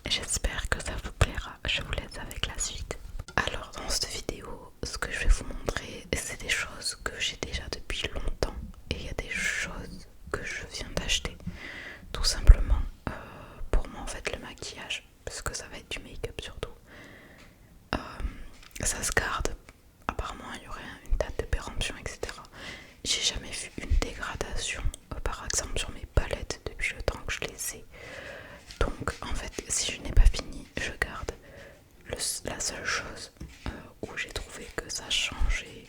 J'espère que ça vous plaira, je vous laisse avec la suite. Alors dans cette vidéo, ce que je vais vous montrer, c'est des choses que j'ai déjà depuis longtemps. Et il y a des choses que je viens d'acheter. Tout simplement pour moi en fait le maquillage, parce que ça va être du make-up surtout. Ça se garde, apparemment il y aurait une date de péremption, etc. J'ai jamais vu une dégradation par exemple sur mes palettes depuis le temps que je les ai. Donc en fait si je n'ai pas fini, je garde. La seule chose où j'ai trouvé que ça changeait,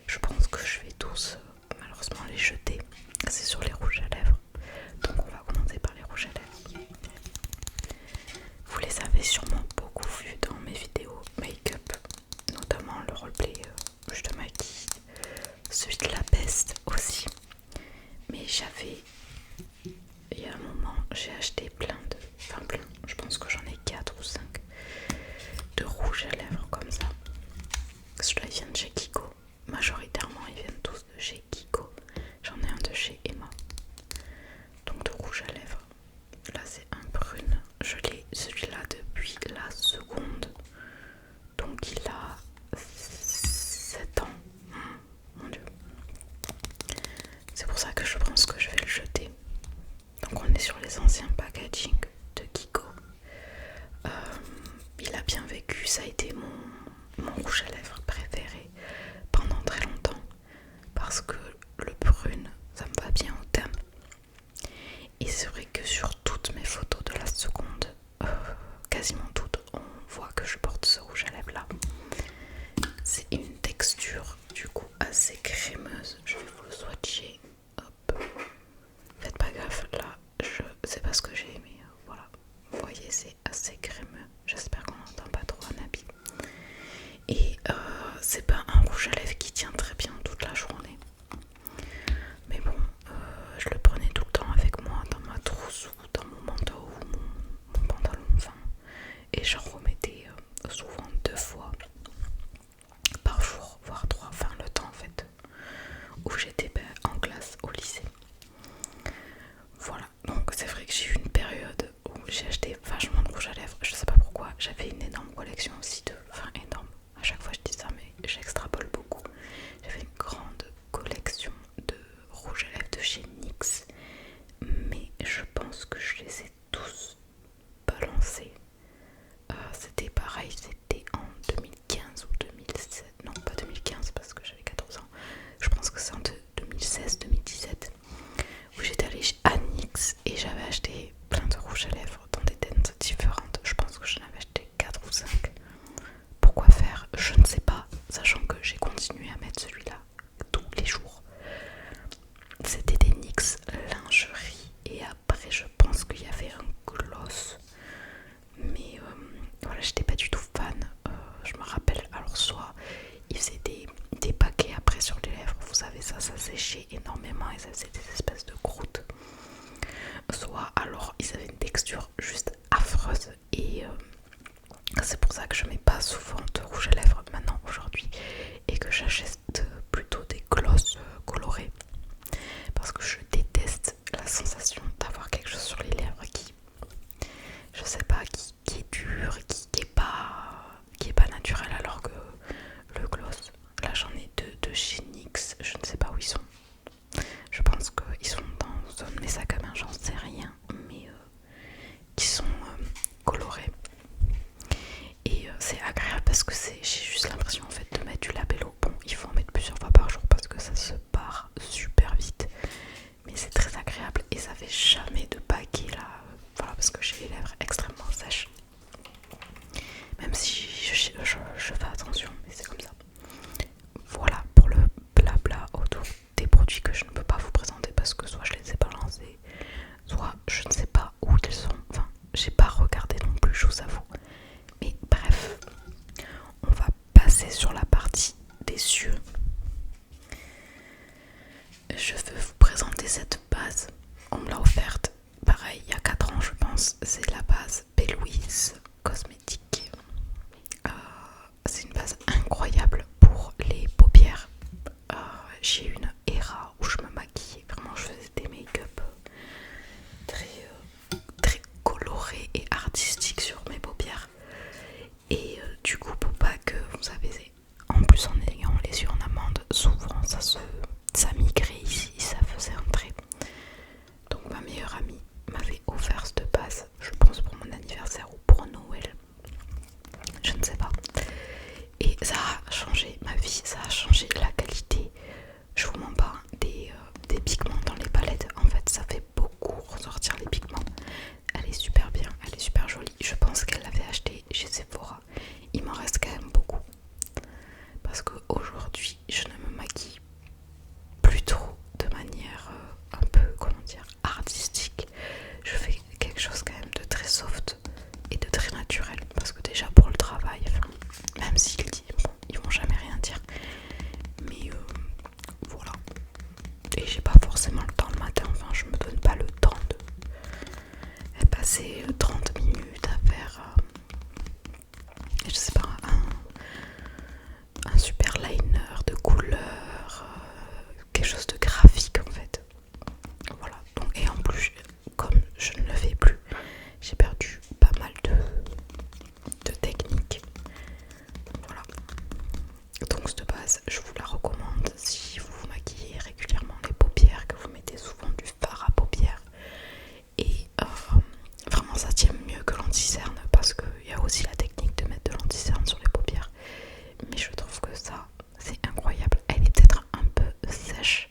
je pense que je vais tous malheureusement les jeter, c'est sur les rouges à lèvres. Donc on va commencer par les rouges à lèvres. Vous les avez sûrement beaucoup vus dans mes vidéos make-up, notamment le roleplay je te maquille, celui de la peste aussi. Mais j'avais, il y a un moment, j'ai acheté plein, je pense que j'en ai 4 ou 5 de rouges à lèvres comme ça. Ceux-là ils viennent de chez Kiko, majoritairement ils viennent tous de chez Kiko. J'en ai un de chez Emma, donc de rouge à lèvres. Là c'est un brune, je l'ai celui-là depuis la seconde, donc il a 7 ans. Mon dieu, c'est pour ça que je pense que je vais le jeter. Donc on est sur les anciens packaging de Kiko. Il a bien vécu, ça a été mon rouge à lèvres préféré pendant très longtemps, parce que le brune ça me va bien au thème. Et c'est vrai que sur toutes mes photos de la seconde, quasiment toutes, on voit que je porte ce rouge à lèvres là. C'est une texture du coup assez crémeuse. Je vais vous le swatcher. Hop. Faites pas gaffe là, c'est pas ce que j'ai mais voilà. Vous voyez c'est assez crémeux. J'espère qu'on n'entend pas trop un habit. Et c'est pas un rouge à lèvres qui tient très bien toute la journée. Mais bon, je le prenais tout le temps avec moi dans ma trousse ou dans mon manteau ou mon pantalon, enfin. Et j'en remettais souvent 2 fois par jour, voire 3, enfin le temps en fait où j'étais en classe au lycée. Voilà, donc c'est vrai que j'ai eu une période où j'ai acheté vachement de rouge à lèvres, je sais pas pourquoi, j'avais une énorme collection aussi enfin énorme, à chaque fois je dis ça mais j'extrapole beaucoup. J'avais une grande collection de rouge à lèvres de chez NYX, mais je pense que je les ai tous balancés. C'était pareil, c'était en 2015 ou 2017, non pas 2015 parce que j'avais 14 ans, je pense que c'est en 2016-2017 où j'étais allée chez NYX et j'avais acheté plein de rouges à lèvres dans des teintes différentes. Je pense que j'en avais acheté 4 ou 5. Pourquoi faire? Je ne sais pas, sachant que j'ai continué à mettre celui-là tous les jours. C'était des NYX lingerie et après je pense qu'il y avait un gloss, mais voilà, j'étais pas du tout fan. Je me rappelle, alors soit ils faisaient des paquets après sur les lèvres, vous savez ça séchait énormément et ça faisait des espèces de croûtes, soit alors ils avaient une texture juste affreuse et c'est pour ça que je mets pas souvent de rouge à lèvres maintenant aujourd'hui et que j'achète plutôt des gloss colorés, parce que je déteste la sensation d'avoir quelque chose sur les lèvres qui, je sais pas, qui est dur, qui est pas naturel, alors que le gloss, là j'en ai 2 de chez NYX, je ne sais pas où ils sont. Je pense qu'ils sont dans un de mes sacs à main, j'en sais rien, mais qui sont colorés. Et c'est agréable parce que j'ai juste l'impression en fait de mettre du labello. Bon, il faut en mettre plusieurs fois par jour parce que ça se part super vite, mais c'est très agréable et ça fait jamais de paquet là. Voilà, parce que j'ai les lèvres extrêmement sèches, même si je fais attention, mais c'est comme ça. Voilà pour le blabla autour des produits que je ne peux pas vous présenter parce que soit je les ai balancés, soit je ne sais pas où ils sont. Enfin, j'ai pas regardé non plus, je vous avoue. Mais bref, on va passer sur la partie des yeux. Je veux vous présenter cette base. On me l'a offerte, pareil, il y a 4 ans je pense. C'est la base B. Louise Cosmétique. C'est une base incroyable pour les paupières. J'ai une era où je me maquillais, vraiment je faisais des make-up très colorés et artistiques sur passer 30 minutes à faire, je sais pas, un super liner de couleur, quelque chose de graphique en fait. Voilà. Donc, et en plus, comme je ne le fais plus, j'ai perdu pas mal de techniques. Voilà. Donc de base, je vous la recommande si vous vous maquillez régulièrement les paupières, que vous mettez souvent du fard à paupières. Et vraiment ça tient mieux que l'anti-cerne parce qu'il y a aussi la technique de mettre de l'anti-cerne sur les paupières. Mais je trouve que ça, c'est incroyable. Elle est peut-être un peu sèche,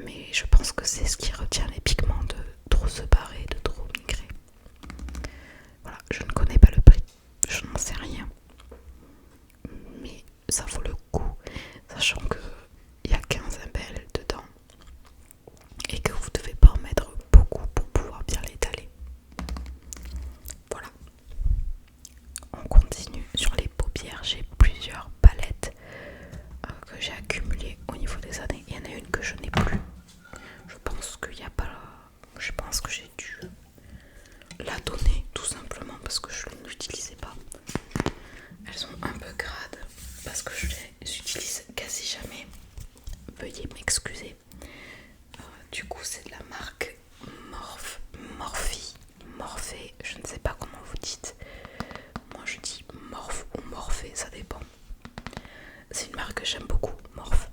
mais je pense que c'est ce qui retient les pigments de trop se barrer, de trop migrer. Voilà, je ne connais pas le prix, je n'en sais rien. Mais ça vaut le coup, sachant que il y a 15 ml dedans et que vous devez pas en mettre beaucoup pour pouvoir bien l'étaler. Voilà. On continue sur les paupières. J'ai plusieurs palettes que j'ai accumulées au niveau des années. Il y en a une que je n'ai plus. Je pense qu'il n'y a pas. Je pense que j'ai dû la donner tout simplement parce que je ne l'utilisais pas. Elles sont un peu crades parce que je les utilise quasi jamais. Veuillez m'excuser. Du coup, c'est de la marque Morphée, je ne sais pas comment vous dites. Moi, je dis Morph ou Morphée, ça dépend. C'est une marque que j'aime beaucoup, Morph.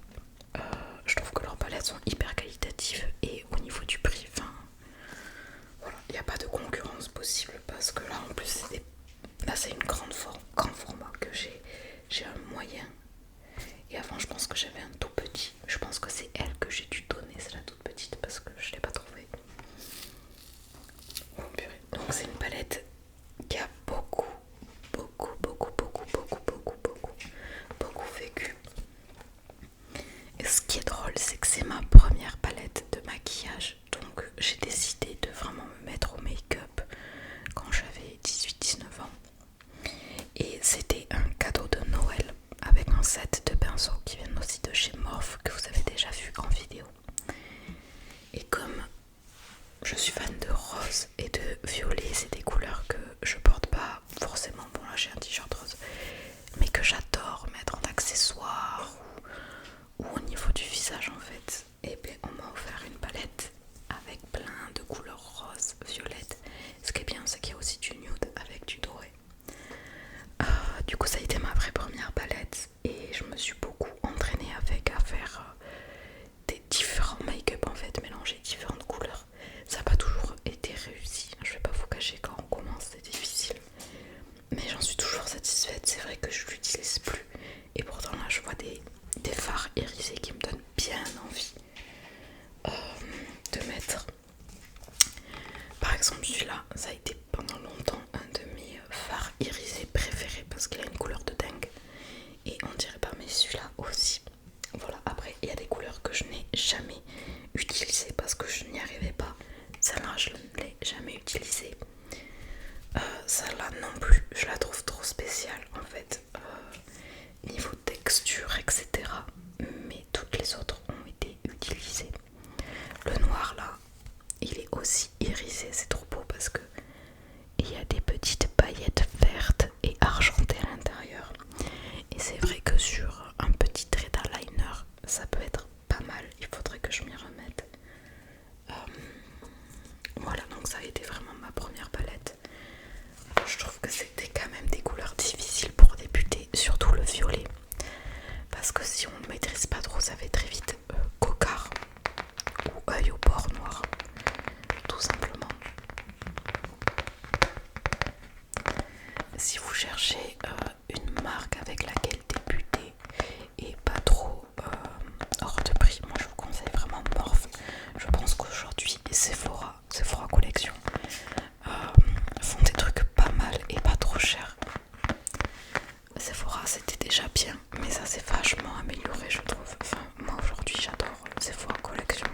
Je trouve que leurs palettes sont hyper qualitatives et au niveau du prix, enfin, voilà, il n'y a pas de concurrence possible parce que là, en plus, là, c'est une grand format que j'ai. J'ai un moyen. Et avant, je pense que j'avais un tout petit. Je pense que c'est elle que j'ai dû donner, c'est la toute petite parce que je ne l'ai pas trouvée. Oh, purée. Donc c'est une palette qui a beaucoup vécu. Et ce qui est drôle, c'est que c'est ma première palette de maquillage. Donc j'ai décidé de vraiment me mettre au make-up quand j'avais 18-19 ans. Et c'était un cadeau de Noël avec un set de pinceaux qui viennent aussi de chez Morphe que vous avez déjà vu en vidéo. Et comme je suis fan de rose et de violet, c'est des couleurs que je porte pas forcément. Bon, là j'ai un t-shirt rose, mais que j'adore mettre en accessoire ou au niveau du visage en fait. Et bien on m'a offert une palette avec plein de couleurs roses, violettes. Ce qui est bien, c'est qu'il y a aussi du nude avec du doré. Du coup ça a été ma vraie première palette et je me suis beaucoup entraînée avec à faire des différents make-up en fait, mélanger différentes couleurs. Ça n'a pas toujours été réussi, je vais pas vous cacher, quand on commence c'est difficile, mais j'en suis toujours satisfaite. C'est vrai que je l'utilise plus et pourtant là je vois des fards irisés qui me donnent bien envie de mettre. Par exemple celui-là, ça a été pendant longtemps un de mes fards irisés préférés parce qu'il a une couleur de dingue et on dirait pas, mais celui-là aussi. Voilà, après il y a des couleurs que je n'ai jamais utilisées parce que je n'y arrivais pas. Celle-là je ne l'ai jamais utilisée. Celle-là non plus, je la trouve trop spéciale en fait, niveau texture etc. Mais toutes les autres ont été utilisées. Le noir là, il est aussi irisé, c'est trop beau parce que il y a des petites paillettes vertes et argentées à l'intérieur. Et c'est vrai que sur un petit trait d'eyeliner, ça peut être pas mal. Il faudrait que je m'y remette. Voilà, donc ça a été vraiment ma première palette. Je trouve que c'était quand même des couleurs difficiles pour débuter, surtout le violet. Parce que si on ne maîtrise pas trop, ça fait très vite cocard ou œil au bord noir, tout simplement. Si vous cherchez une marque avec laquelle débuter et pas trop hors de prix, moi je vous conseille vraiment Morphe. Je pense qu'aujourd'hui Sephora Collection font des trucs pas mal et pas trop chers. Sephora c'était déjà bien, mais ça s'est vachement amélioré je trouve. Enfin, moi aujourd'hui j'adore Sephora Collection.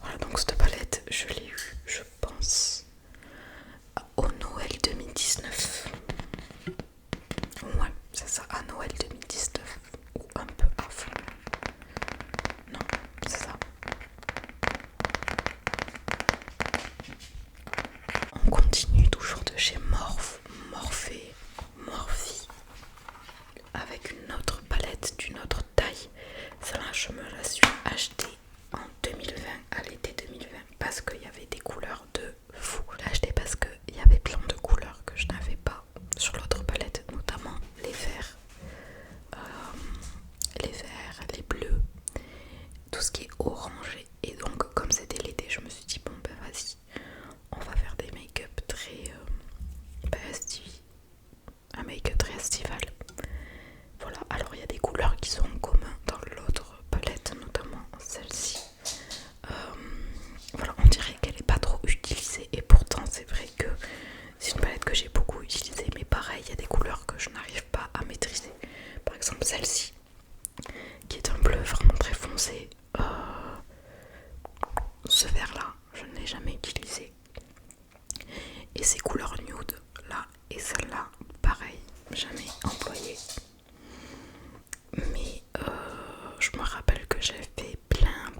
Voilà, donc cette palette je l'ai eue, je pense, au Noël 2019. ce vert là, je ne l'ai jamais utilisé. Et ces couleurs nude là et celle-là, pareil, jamais employé. Mais je me rappelle que j'ai fait plein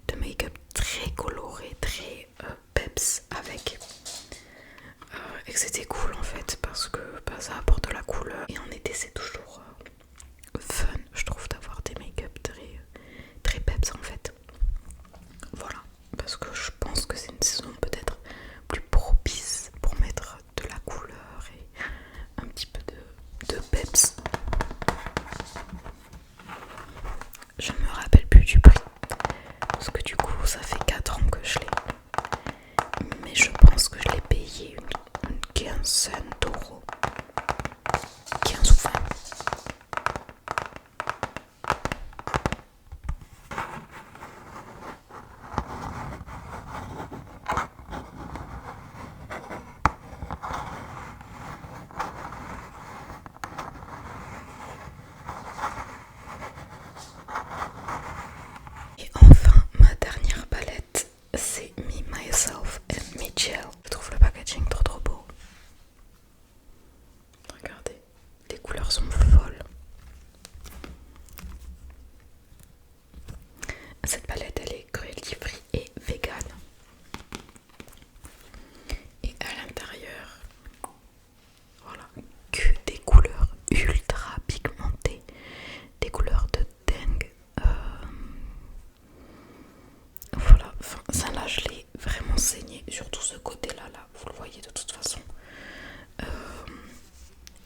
de make-up très coloré, très peps avec. Et que c'était cool en fait parce que ça apporte de la couleur. Et en été c'est toujours fun, je trouve, d'avoir des make-up très peps en fait. Voilà, parce que je pense que c'est une saison peut-être plus propice pour mettre de la couleur et un petit peu de peps. Je ne me rappelle plus du prix parce que du coup ça fait 4 ans que je l'ai, mais je pense que je l'ai payé une quinzaine d'euros, 15 ou 20. Et enfin, ma dernière palette, c'est Me, Myself and Michelle. Je trouve le packaging trop beau. Regardez, les couleurs sont folles. Cette palette, elle est cruelty free et vegan. Et à l'intérieur, voilà, que des couleurs ultra pigmentées, des couleurs de dingue. Voilà, enfin, ça là je l'ai vraiment saigné, surtout ce côté là, vous le voyez de toute façon.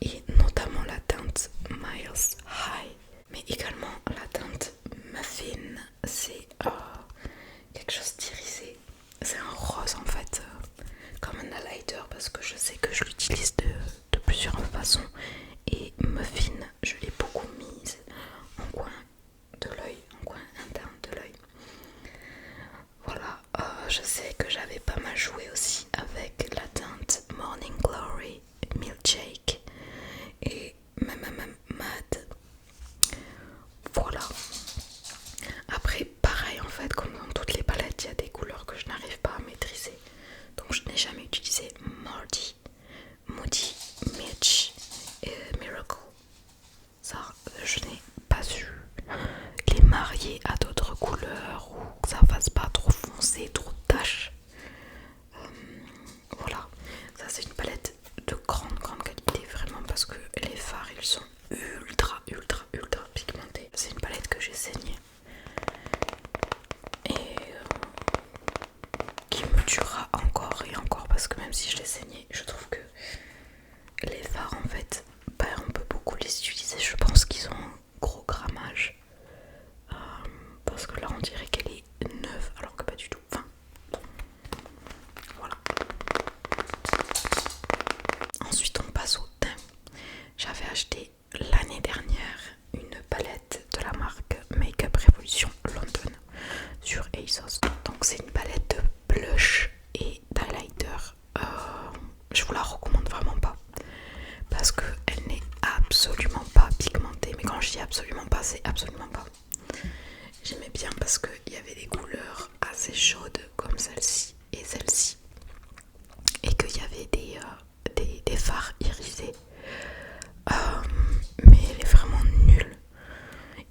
Et notamment la teinte Miles High, mais également la teinte Muffin, c'est quelque chose d'irisé. C'est un rose en fait, comme un highlighter, parce que je sais que je l'utilise de plusieurs façons. Et Muffin, je l'ai beaucoup mise en coin de l'œil, en coin interne de l'œil. Voilà, je sais que j'avais pas mal joué aussi avec la teinte Morning Glory, Milkshake et même Mad. Voilà. Après, pareil en fait, comme dans toutes les palettes, il y a des couleurs que je n'arrive pas à maîtriser. Donc je n'ai jamais utilisé Mardi, Moody, Mitch et Miracle. Ça, je n'ai pas su les marier à d'autres couleurs ou que ça fasse pas trop foncé, trop de taches. Voilà, ça c'est une palette de grande qualité vraiment, parce que les fards ils sont ultra pigmentés. C'est une palette que j'ai saignée et qui me durera encore et encore, parce que même si je l'ai saignée, je trouve que les fards en fait, on peut beaucoup les utiliser. Je pense qu'ils ont un gros grammage, parce que là on dirait qu'elle est neuve alors que pas du tout. Enfin, voilà. Ensuite on passe au teint. J'avais acheté l'année dernière une palette de la marque Makeup Revolution London sur ASOS. Donc c'est une palette de blush et d'highlighter. Je vous la recommande vraiment pas, parce qu'elle n'est absolument pas pigmentée. Mais quand je dis absolument pas, c'est absolument pas. J'aimais bien parce qu'il y avait des couleurs assez chaudes comme celle-ci et celle-ci, et qu'il y avait des fards irisés. Mais elle est vraiment nulle.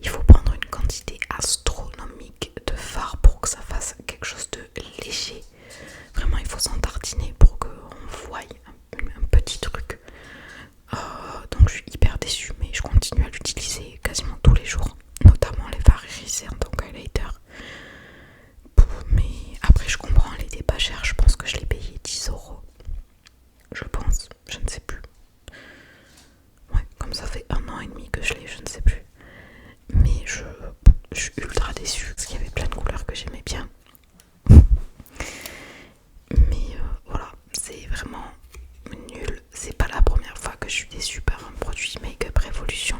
Il faut prendre une quantité astronomique de fard pour que ça fasse quelque chose de léger. Vraiment, il faut s'en tartiner pour qu'on voie un petit truc. Donc je suis hyper déçue, mais je continue à l'utiliser quasiment tous les jours, notamment les fards irisés en tant qu'highlighter. Mais après je comprends, elle était pas chère, je pense que je l'ai payé 10 euros. Je pense, je ne sais plus. Ouais, comme ça fait 1 an et demi que je l'ai, je ne sais plus. Mais je suis ultra déçue parce qu'il y avait plein de couleurs que j'aimais bien. Mais voilà, c'est vraiment nul. C'est pas la première fois que je suis déçue par un produit Makeup Revolution,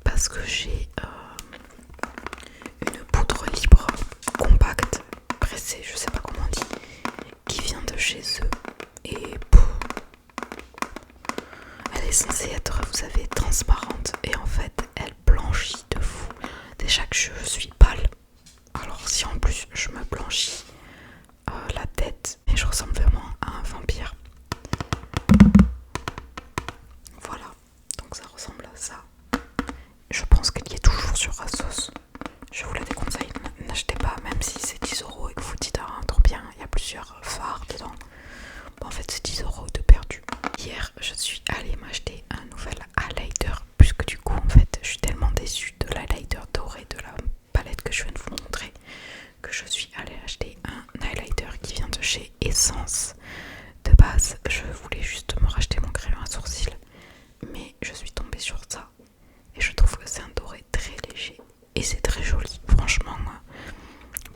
parce que j'ai une poudre libre compacte pressée, je sais pas comment on dit, qui vient de chez eux. Et elle est censée être, vous savez, transparente, et en fait elle blanchit de fou. Déjà que je suis pâle, alors blanchi la tête et je ressemble vraiment à un vampire. Voilà, donc ça ressemble à ça. Je pense qu'elle y est toujours sur Asos. Je vous la déconseille, n'achetez pas, même si c'est 10 € et que vous dites ah trop bien, il y a plusieurs fards dedans. Bon, en fait c'est 10 € de perdu. Hier je suis allée m'acheter un nouvel highlighter, puisque du coup en fait je suis tellement déçue de l'highlighter doré de la palette que je viens de vous montrer que je suis allée acheter un highlighter qui vient de chez Essence. De base je voulais juste me racheter mon crayon à sourcils, mais je suis tombée sur ça et je trouve que c'est un doré très léger et c'est très joli. Franchement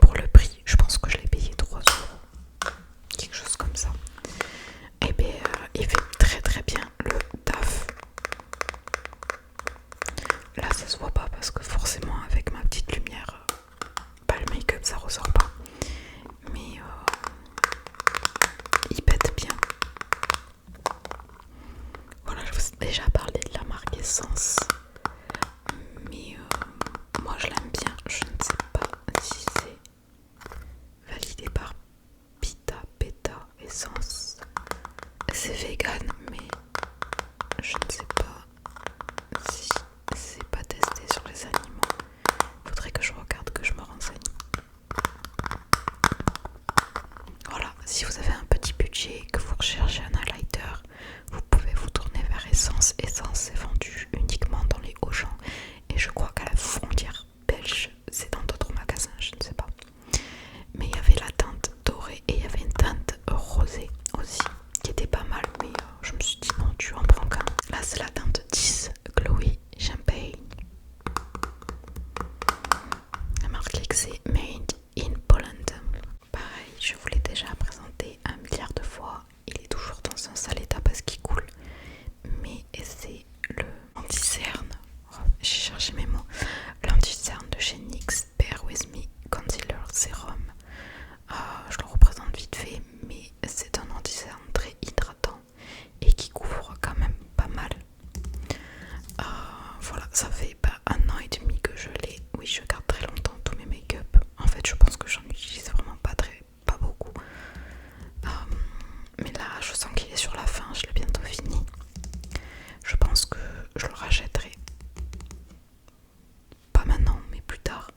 pour le prix je pense que je l'ai payé 3 €, quelque chose comme ça. Et bien il fait très très bien le taf. Là ça se voit pas parce que forcément avec ma petite lumière le make-up ça ressort pas, mais il pète bien. Voilà, je vous ai déjà parlé de la marque Essence, mais moi je l'aime bien. Je ne sais pas si c'est validé par Peta Essence. C'est vegan, mais je ne sais pas si c'est pas testé sur les animaux. Faudrait que je regarde, que je me renseigne. Voilà, si vous avez un petit budget et que vous recherchez un highlighter, vous pouvez vous tourner vers Essence. Essence est vendu uniquement dans les Auchan et je crois qu'à la frontière belge, c'est dans d'autres magasins, je ne sais pas. Mais il y avait la teinte dorée et il y avait une teinte rosée aussi qui était pas mal, mais je me suis dit non, tu en prends qu'un. Là c'est la teinte 10 Glowy Champagne. La marque c'est Made in Poland. Pareil, je vous l'ai déjà présenté 1 milliard de fois. Il est toujours dans un sale état parce qu'il coule. Mais c'est le anti-cerne. Oh, j'ai cherché mes mots. L'anti-cerne de chez NYX Bear With Me Concealer Serum. Je le représente vite fait, mais c'est un anti-cerne très hydratant et qui couvre quand même pas mal. Voilà, ça fait pas 1 an et demi que je l'ai. Oui, je garde très longtemps tous mes make-up. En fait, je pense que j'en utilise vraiment pas beaucoup. Mais là, je sens qu'il est sur la fin, je l'ai bientôt fini. Je pense que je le rachèterai. Pas maintenant, mais plus tard.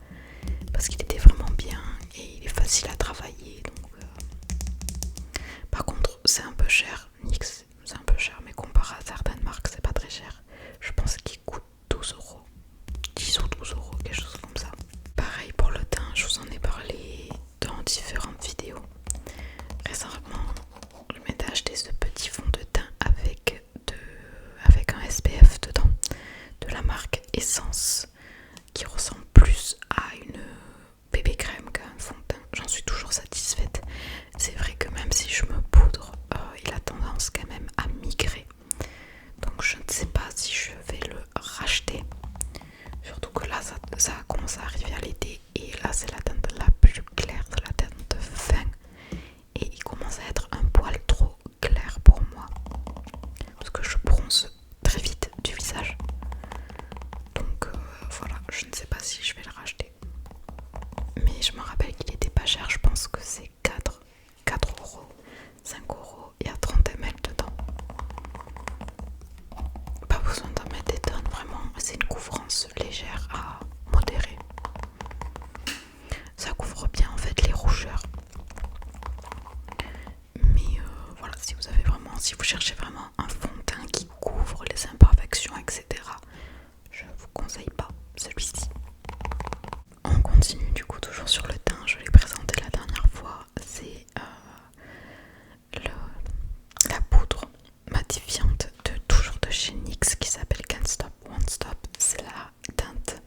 Parce qu'il était vraiment bien et il est facile à travailler. Donc, par contre, c'est un peu cher. NYX, c'est un peu cher, mais comparé à certaines marques, c'est pas très cher. Je pense qu'il coûte 12 €. 10 ou 12 €, quelque chose comme ça. Pareil pour le teint, je vous en ai parlé dans différentes vidéos. Récemment, je m'étais acheté ce petit fond de teint avec un SPF dedans, de la marque Essence, qui ressemble plus à une bébé crème qu'à un fond de teint. J'en suis toujours satisfaite. C'est vrai que même si je me poudre, il a tendance quand même à migrer. Donc je ne sais pas si je vais le racheter. Surtout que là ça commence à arriver à l'été et là c'est la teinte la plus claire, c'est la teinte fin et il commence à être un poil trop clair pour moi parce que je bronze très vite du visage. Donc voilà, je ne sais pas si je vais le racheter. Mais je me rappelle qu'il était pas cher, je pense que c'est 4 €, 5 €, il y a 30 ml dedans. Pas besoin d'en mettre des tonnes, vraiment, c'est une couvrance légère à modérée. Ça couvre bien en fait les rougeurs. Mais voilà, si vous cherchez vraiment un fond de teint qui couvre les imperfections, etc., je vous conseille pas celui-ci. On continue du coup toujours sur le teint, je l'ai présenté la dernière fois, c'est la poudre matifiante toujours de chez NYX qui s'appelle Can't Stop Won't Stop. C'est la teinte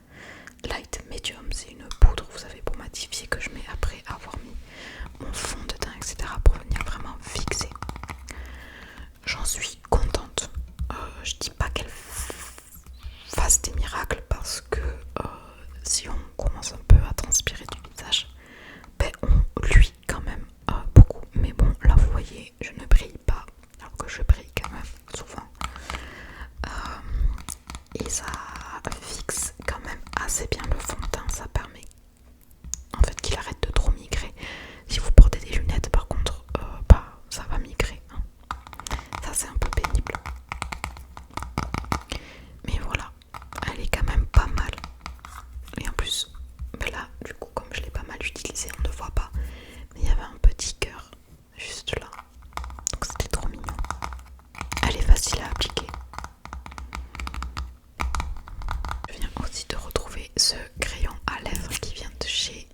chez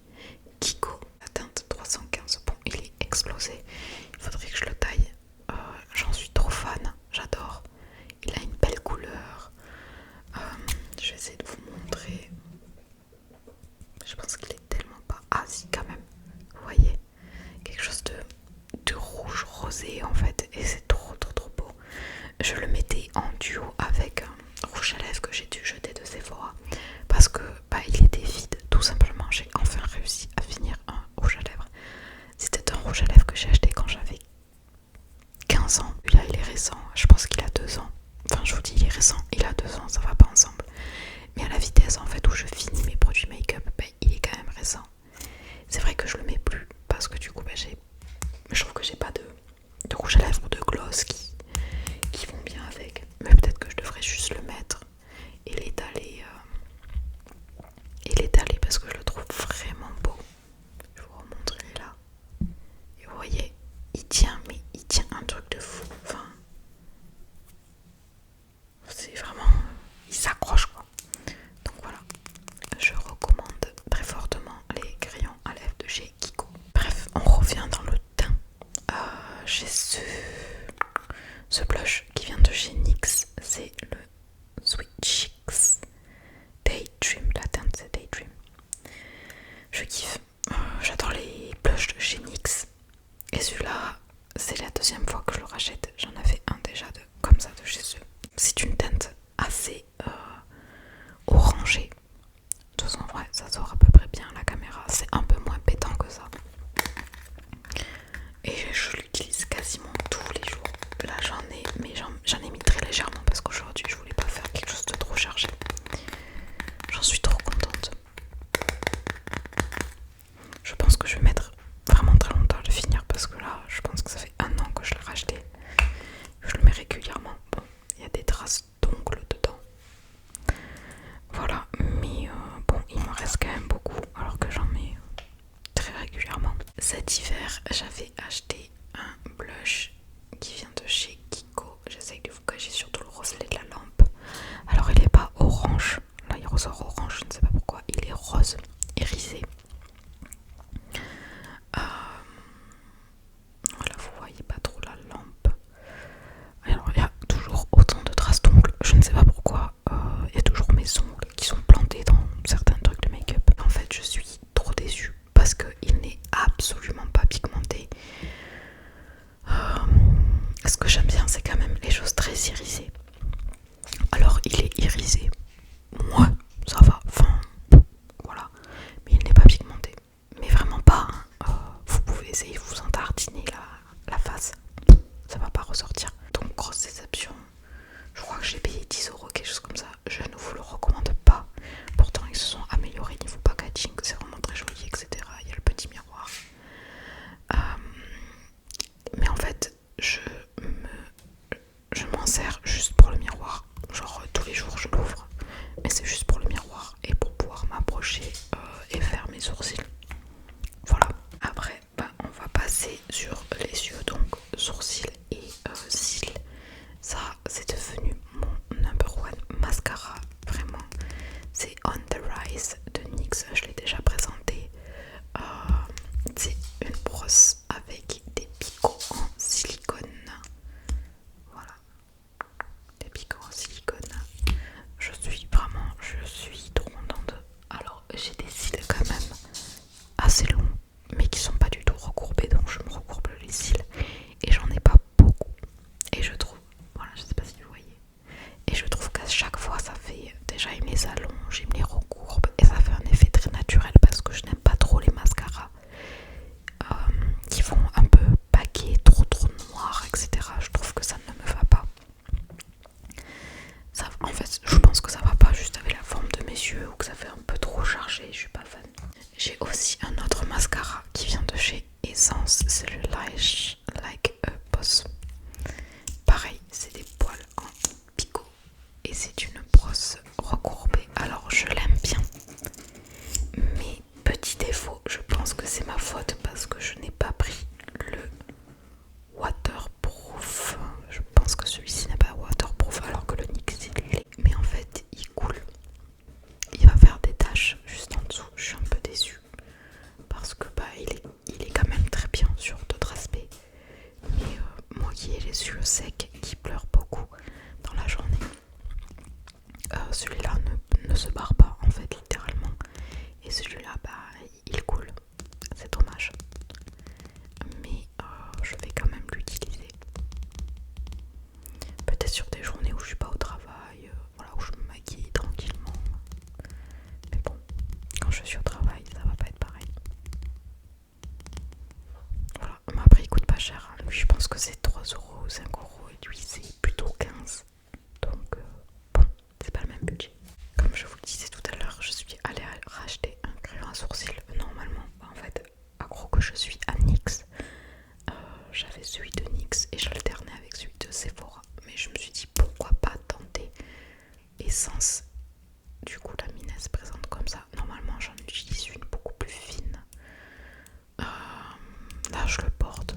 Kiko, la teinte 315. Bon, il est explosé, il faudrait que je le taille. J'en suis trop fan, j'adore. Il a une belle couleur. Je vais essayer de vous montrer. Je pense qu'il est tellement pas... Ah si, quand même. Vous voyez, quelque chose de rouge rosé en fait, et c'est trop beau. Je le mettais en duo avec un rouge à lèvres que j'ai dû jeter de Sephora parce que il était vide, tout simplement. J'ai enfin réussi à finir un rouge à lèvres. C'était un rouge à lèvres que j'ai acheté quand j'avais 15 ans. Là il est récent, je pense qu'il a 2 ans. Enfin je vous dis il est récent, il a 2 ans, ça va pas ensemble. Mais à la vitesse en fait où je finis mes produits make-up, il est quand même récent. C'est vrai que je le mets plus parce que du coup je trouve que j'ai pas de rouge à lèvres ou de gloss qui vont bien avec. Mais peut-être que je devrais juste le mettre et l'étaler parce que je le trouve vraiment beau. Je vais vous remontrer là. Et vous voyez, il tient un truc de fou. Enfin, c'est vraiment... il s'accroche quoi. Donc voilà, je recommande très fortement les crayons à lèvres de chez Kiko. Bref, on revient dans le teint. J'ai ce blush qui vient de chez NYX, c'est le Sweet Cheeks Daydream, la teinte c'est Daydream. Je kiffe, j'adore les blushs de chez NYX. Et celui-là, c'est la deuxième fois que je le rachète. J'en avais un déjà comme ça de chez eux. C'est une teinte assez orangée. De toute façon, ouais, ça sort à peu près bien à la caméra. C'est un peu moins pétant que ça. Et je l'utilise quasiment tous les jours. Là j'en ai mis très légèrement parce qu'aujourd'hui je voulais pas faire quelque chose de trop chargé. J'en suis trop contente. Je pense que je vais mettre vraiment très longtemps à le finir parce que là je pense que ça fait 1 an que je l'ai racheté. Je le mets régulièrement. Bon, il y a des traces d'ongles dedans. Voilà, mais bon, il m'en reste quand même beaucoup alors que j'en mets très régulièrement. Cet hiver, j'avais acheté un blush qui vient de chez Kiko. J'essaye de vous cacher surtout le reflet de la lampe. Alors il est pas orange, là il ressort orange, je ne sais pas pourquoi. Il est rose irisé. Voilà, vous voyez pas trop la lampe. Alors il y a toujours autant de traces d'ongles, je ne sais pas pourquoi. Il y a toujours mes ongles qui sont plantés dans certains trucs de make-up. En fait je suis trop déçue parce qu'il n'est absolument pas pigmenté. Ce que j'aime bien c'est quand même les choses très irisées. Alors il est irisé, ouais ça va, enfin voilà, mais il n'est pas pigmenté, mais vraiment pas hein. Vous pouvez essayer de vous entardiner la face, ça va pas ressortir. Donc grosse déception, je crois que j'ai payé 10 €, quelque chose comme ça. Je ne vous le recommande pas, pourtant ils se sont améliorés niveau packaging, c'est vraiment très joli etc. Il y a le petit miroir, mais en fait je m'en sers juste pour le miroir. Genre tous les jours je l'ouvre, mais c'est juste pour le miroir et pour pouvoir m'approcher et faire mes sourcils. Voilà. Après on va passer sur les yeux, donc sourcils et cils. Ça c'est devenu mon number one mascara, vraiment. C'est On The Rise de NYX, je l'ai déjà présenté. C'est une brosse avec des picots en silicone. Voilà, des picots en silicone. Je suis trop contente. Alors j'ai des cils quand même assez longs, mais qui sont pas du tout recourbés, donc je me recourbe les cils et j'en ai pas beaucoup. Et je trouve, voilà, je sais pas si vous voyez, et je trouve qu'à chaque fois ça fait, déjà il me les allonge, il me les recourbe et ça fait un effet très naturel parce que je n'aime pas trop les mascaras qui font un peu paquet, trop noir, etc. Je trouve que ça ne me va pas. Ça, en fait, je pense que ça va pas juste avec la forme de mes yeux ou que ça fait un peu trop chargé, je suis pas fan. J'ai aussi un autre mascara qui vient de chez Essence, c'est le Lash Like a Boss. Pareil, c'est des poils en picot et c'est une brosse recourbée. Alors je l'aime bien, mais petit défaut, je pense que c'est ma faute parce que je n'ai pas pris le waterproof. Je pense que celui-ci n'est pas waterproof alors que le NYX il l'est, mais en fait il coule. Il va faire des taches juste en dessous, je suis un peu déçue. pas cher. Lui, je pense que c'est 3 euros ou 5 euros et lui, c'est plutôt 15. Donc, bon, c'est pas le même budget. Comme je vous le disais tout à l'heure, je suis allée racheter un crayon à sourcils. Normalement, en fait, à gros que je suis à NYX, j'avais celui de NYX et j'alternais avec celui de Sephora. Mais je me suis dit pourquoi pas tenter Essence. Du coup, la mine elle se présente comme ça. Normalement, j'en utilise une beaucoup plus fine. Là, je le porte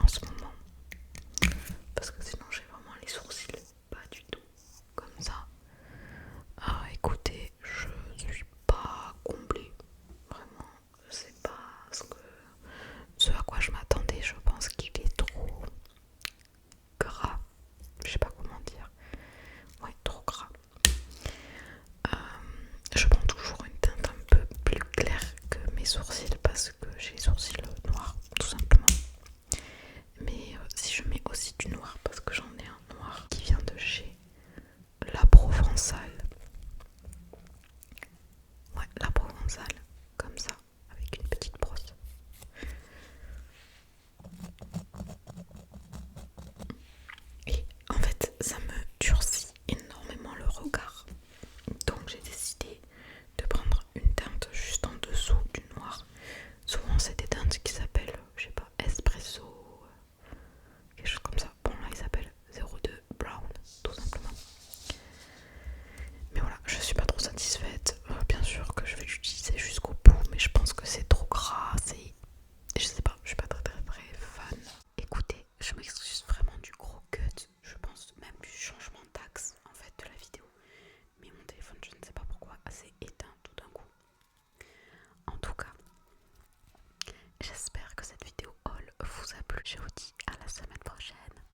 en ce moment parce que sinon, j'ai vraiment les sourcils pas du tout comme ça. Écoutez, je suis pas comblée. Vraiment, c'est pas ce à quoi je m'attendais. Je pense qu'il est trop gras. Je sais pas comment dire. Ouais, trop gras. Je prends toujours une teinte un peu plus claire que mes sourcils parce que j'ai les sourcils